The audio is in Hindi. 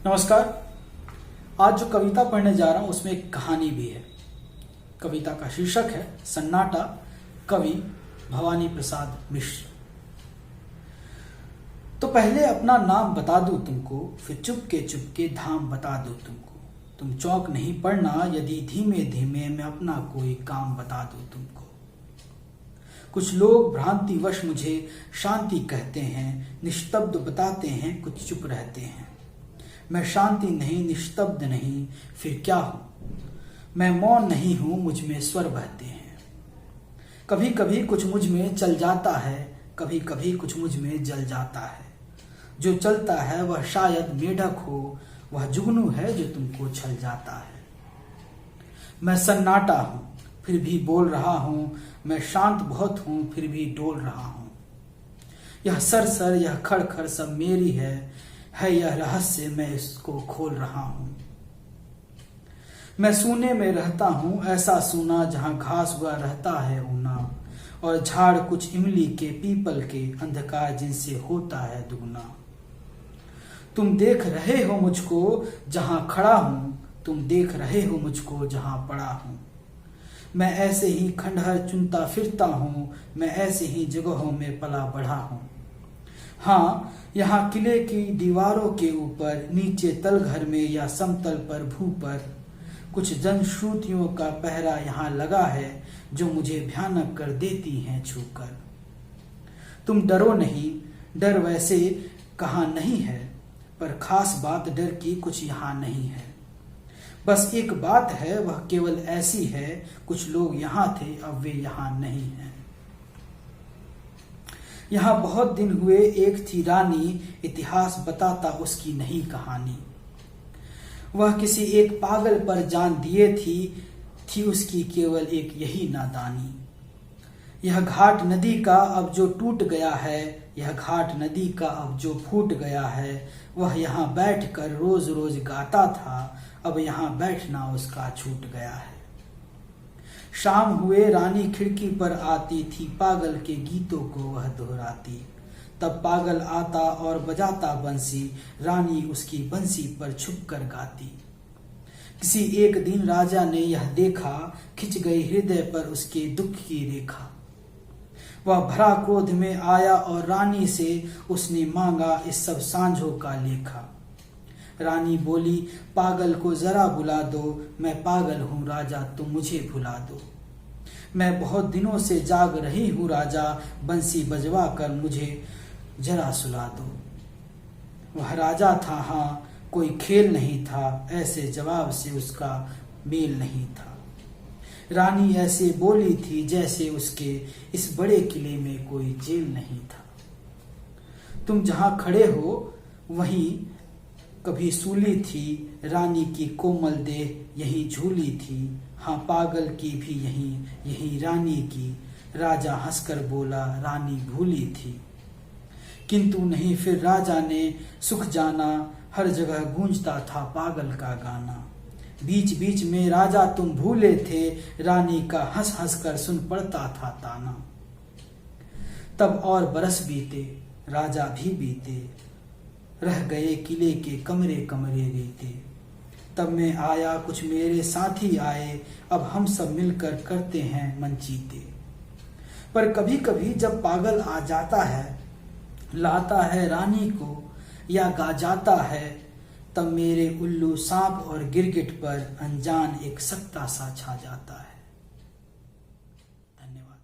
नमस्कार। आज जो कविता पढ़ने जा रहा हूं उसमें एक कहानी भी है। कविता का शीर्षक है सन्नाटा, कवि भवानी प्रसाद मिश्र। तो पहले अपना नाम बता दूं तुमको, फिर चुपके धाम बता दूं तुमको। तुम चौंक नहीं पड़ना यदि धीमे धीमे मैं अपना कोई काम बता दूं तुमको। कुछ लोग भ्रांतिवश मुझे शांति कहते हैं, निस्तब्ध बताते हैं, कुछ चुप रहते हैं। मैं शांति नहीं, निस्तब्ध नहीं, फिर क्या हूं? मैं मौन नहीं हूं, मुझ में स्वर बहते हैं। कभी कभी कुछ मुझ में चल जाता है, कभी कभी कुछ मुझ में जल जाता है। जो चलता है वह शायद मेढक हो, वह जुगनू है जो तुमको छल जाता है। मैं सन्नाटा हूं, फिर भी बोल रहा हूं। मैं शांत बहुत हूं, फिर भी डोल रहा हूं। यह सरसर, यह खड़खड़ सब मेरी है यह रहस्य, मैं इसको खोल रहा हूं। मैं सूने में रहता हूं, ऐसा सूना जहां घास हुआ रहता है ऊना, और झाड़ कुछ इमली के, पीपल के, अंधकार जिनसे होता है दुगना। तुम देख रहे हो मुझको जहां खड़ा हूं, तुम देख रहे हो मुझको जहां पड़ा हूं। मैं ऐसे ही खंडहर चुनता फिरता हूं, मैं ऐसे ही जगहों में पला बढ़ा हूं। हाँ, यहाँ किले की दीवारों के ऊपर, नीचे तलघर में या समतल पर भू पर, कुछ जनश्रुतियों का पहरा यहाँ लगा है जो मुझे भयानक कर देती हैं छूकर। तुम डरो नहीं, डर वैसे कहाँ नहीं है, पर खास बात डर की कुछ यहाँ नहीं है। बस एक बात है, वह केवल ऐसी है, कुछ लोग यहाँ थे अब वे यहाँ नहीं हैं। यहाँ बहुत दिन हुए एक थी रानी, इतिहास बताता उसकी नहीं कहानी। वह किसी एक पागल पर जान दिए थी उसकी केवल एक यही नादानी। यह घाट नदी का अब जो टूट गया है, यह घाट नदी का अब जो फूट गया है, वह यहाँ बैठकर रोज रोज गाता था, अब यहाँ बैठना उसका छूट गया है। शाम हुए रानी खिड़की पर आती थी, पागल के गीतों को वह दोहराती। तब पागल आता और बजाता बंसी, रानी उसकी बंसी पर छुपकर गाती। किसी एक दिन राजा ने यह देखा, खिंच गई हृदय पर उसके दुख की रेखा। वह भरा क्रोध में आया और रानी से उसने मांगा इस सब सांझों का लेखा। रानी बोली, पागल को जरा बुला दो, मैं पागल हूं राजा, तुम मुझे भुला दो। मैं बहुत दिनों से जाग रही हूं राजा, बंसी बजवा कर मुझे जरा सुला दो। वह राजा था, हाँ, कोई खेल नहीं था, ऐसे जवाब से उसका मेल नहीं था। रानी ऐसे बोली थी जैसे उसके इस बड़े किले में कोई जेल नहीं था। तुम जहां खड़े हो वहीं कभी सूली थी, रानी की कोमल देह यही झूली थी। हाँ, पागल की भी यही रानी की। राजा हंसकर बोला, रानी भूली थी। किंतु नहीं, फिर राजा ने सुख जाना, हर जगह गूंजता था पागल का गाना। बीच बीच में राजा तुम भूले थे, रानी का हंस हंस कर सुन पड़ता था ताना। तब और बरस बीते, राजा भी बीते, रह गए किले के कमरे कमरे रेते। तब मैं आया, कुछ मेरे साथी आए, अब हम सब मिलकर करते हैं मनचीते। पर कभी कभी जब पागल आ जाता है, लाता है रानी को या गा जाता है, तब मेरे उल्लू सांप और गिरगिट पर अनजान एक सत्ता सा छा जाता है। धन्यवाद।